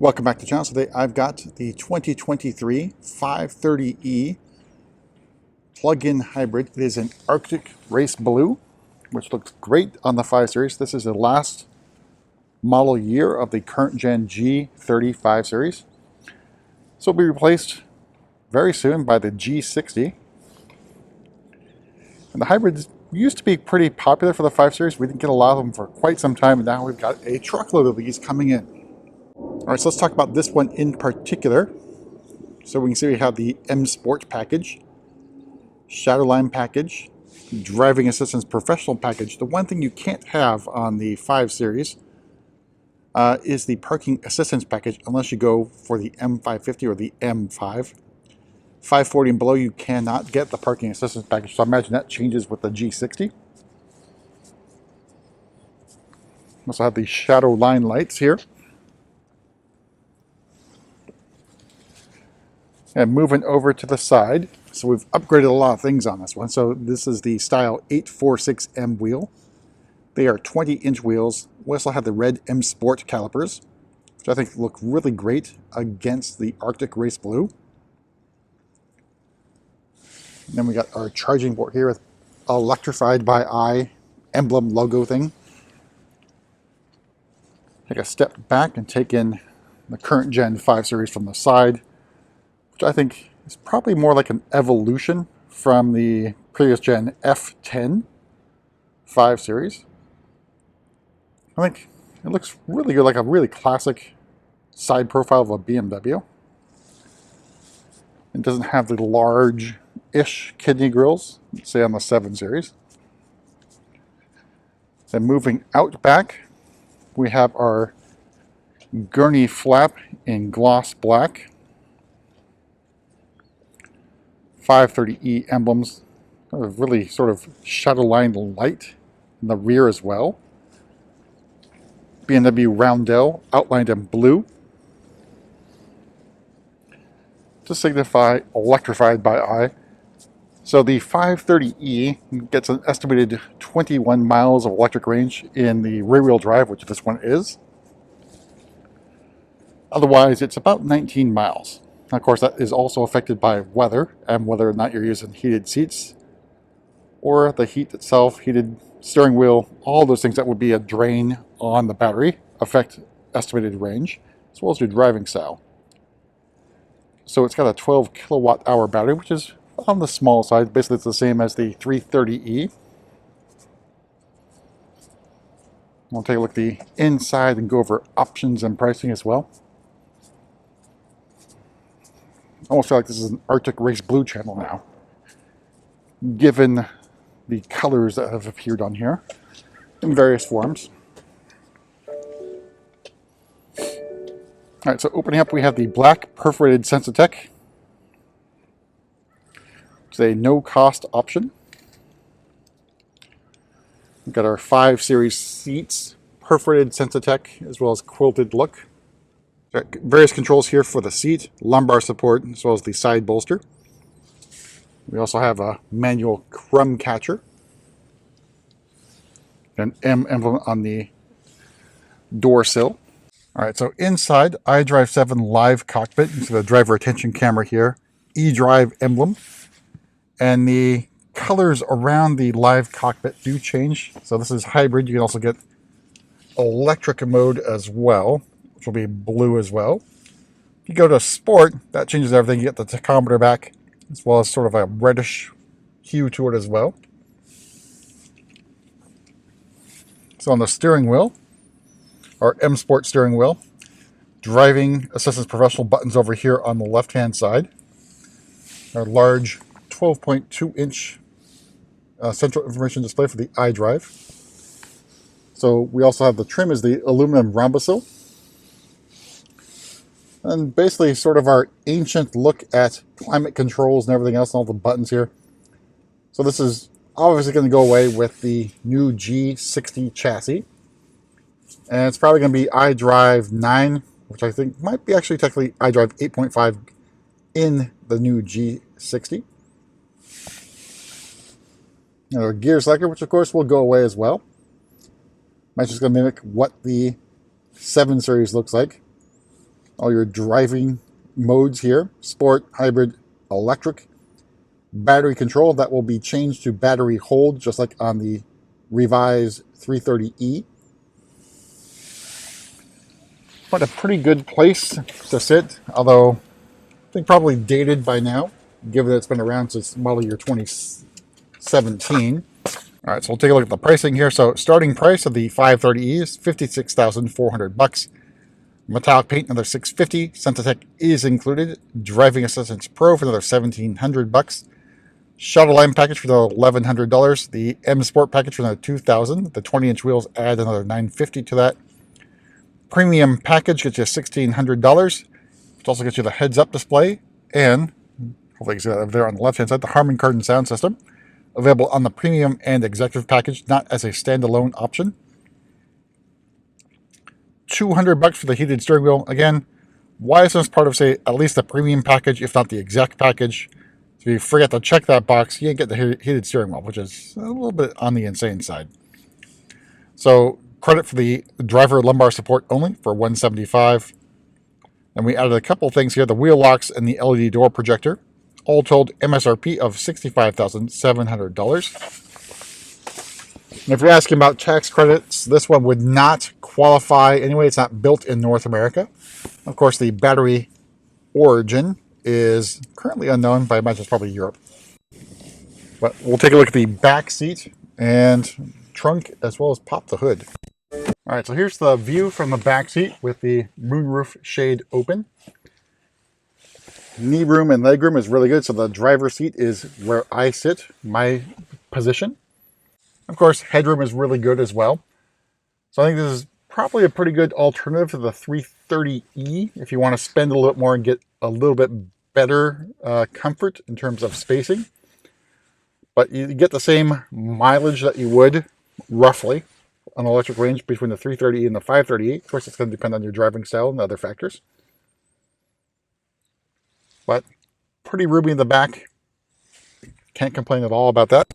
Welcome back to the channel. Today I've got the 2023 530e plug-in hybrid. It is an Arctic Race Blue, which looks great on the 5 Series. This is the last model year of the current gen G35 Series. So it'll be replaced very soon by the G60. And the hybrids used to be pretty popular for the 5 Series. We didn't get a lot of them for quite some time, and now we've got a truckload of these coming in. All right, so let's talk about this one in particular. So we can see we have the M Sport package, Shadowline package, Driving Assistance Professional package. The one thing you can't have on the 5 Series is the Parking Assistance package, unless you go for the M550 or the M5. 540 and below, you cannot get the Parking Assistance package, so I imagine that changes with the G60. We also have the Shadowline lights here. And moving over to the side, so we've upgraded a lot of things on this one. So this is the Style 846M wheel. They are 20-inch wheels. We also have the red M Sport calipers, which I think look really great against the Arctic Race Blue. And then we got our charging port here with electrified by eye emblem logo thing. Take a step back and take in the current gen 5 Series from the side, which I think is probably more like an evolution from the previous gen F10 5 Series. I think it looks really good, like a really classic side profile of a BMW. It doesn't have the large-ish kidney grills, say on the 7 Series. Then moving out back, we have our gurney flap in gloss black. 530e emblems, really sort of shadowline light in the rear as well. BMW roundel outlined in blue to signify electrified by eye. So the 530e gets an estimated 21 miles of electric range in the rear-wheel drive, which this one is. Otherwise, it's about 19 miles. Of course, that is also affected by weather and whether or not you're using heated seats or the heat itself, heated steering wheel, all those things that would be a drain on the battery affect estimated range, as well as your driving style. So it's got a 12 kilowatt hour battery, which is on the small side. Basically, it's the same as the 330e. We'll take a look at the inside and go over options and pricing as well. I almost feel like this is an Arctic Race Blue channel now, given the colors that have appeared on here in various forms. Alright, so opening up, we have the black perforated Sensitech. It's a no-cost option. We've got our 5 Series seats, perforated Sensitech, as well as quilted look. Various controls here for the seat, lumbar support, as well as the side bolster. We also have a manual crumb catcher. An M emblem on the door sill. Alright, so inside, iDrive 7 live cockpit. You see the driver attention camera here. eDrive emblem. And the colors around the live cockpit do change. So this is hybrid. You can also get electric mode as well, will be blue as well. If you go to sport, that changes everything. You get the tachometer back, as well as sort of a reddish hue to it as well. So on the steering wheel, our M Sport steering wheel, driving assistance professional buttons over here on the left hand side. Our large 12.2 inch central information display for the iDrive. So we also have the trim is the aluminum rhombosil. And basically sort of our ancient look at climate controls and everything else and all the buttons here. So this is obviously going to go away with the new G60 chassis. And it's probably going to be iDrive 9, which I think might be actually technically iDrive 8.5 in the new G60. And our gear selector, which of course will go away as well. Might just going to mimic what the 7 Series looks like. all your driving modes here: sport, hybrid, electric. Battery control, that will be changed to battery hold, just like on the revised 330e. But a pretty good place to sit, although I think probably dated by now, given that it's been around since model year 2017. All right, so we'll take a look at the pricing here. So starting price of the 530e is $56,400. Metallic paint, another $650. Sensatech is included. Driving Assistance Pro for another $1,700. Shuttle Line package for another $1,100. The M Sport package for another $2,000. The 20-inch wheels add another $950 to that. Premium package gets you $1,600. It also gets you the heads-up display and, hopefully you can see that over there on the left-hand side, the Harman Kardon sound system. Available on the premium and executive package, not as a standalone option. $200 for the heated steering wheel. Again, why isn't this part of, say, at least the premium package, if not the exec package? So if you forget to check that box, you get the heated steering wheel, which is a little bit on the insane side. So credit for the driver lumbar support only for $175. And we added a couple things here: the wheel locks and the LED door projector. All told, MSRP of $65,700. And if you're asking about tax credits, this one would not qualify anyway. It's not built in North America. Of course, the battery origin is currently unknown, but I imagine it's probably Europe. But we'll take a look at the back seat and trunk, as well as pop the hood. All right, so here's the view from the back seat with the moonroof shade open. Knee room and leg room is really good. So the driver's seat is where I sit, my position. Of course, headroom is really good as well. So I think this is probably a pretty good alternative to the 330e if you want to spend a little bit more and get a little bit better comfort in terms of spacing. But you get the same mileage that you would, roughly, on electric range between the 330e and the 530e. Of course, it's going to depend on your driving style and other factors. But pretty roomy in the back. Can't complain at all about that.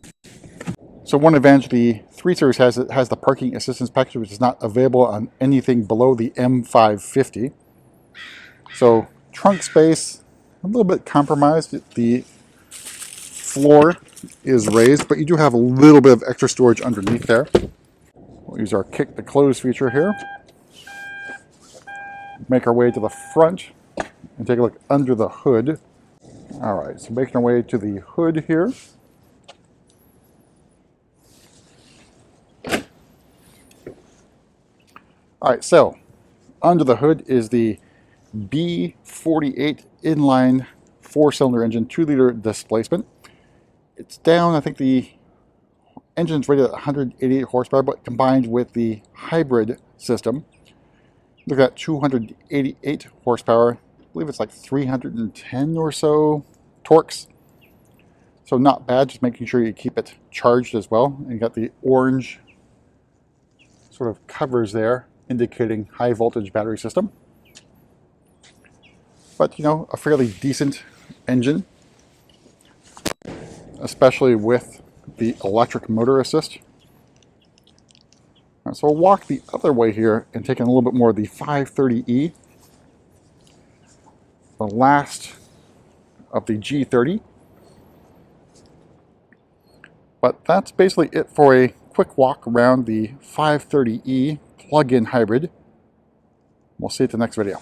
So one advantage the 3 Series has, it has the parking assistance package, which is not available on anything below the M550. So trunk space, a little bit compromised. The floor is raised, but you do have a little bit of extra storage underneath there. We'll use our kick to close feature here. Make our way to the front and take a look under the hood. All right, so making our way to the hood here. All right, so under the hood is the B48 inline 4-cylinder engine, 2-liter displacement. It's down, I think the engine's rated at 188 horsepower, but combined with the hybrid system, look at 288 horsepower. I believe it's like 310 or so torques. So not bad, just making sure you keep it charged as well. And you got the orange sort of covers there, indicating high voltage battery system. But you know, a fairly decent engine, especially with the electric motor assist. All right, so we'll walk the other way here and take in a little bit more of the 530e, the last of the G30. But that's basically it for a quick walk around the 530e plug-in hybrid. We'll see you at the next video.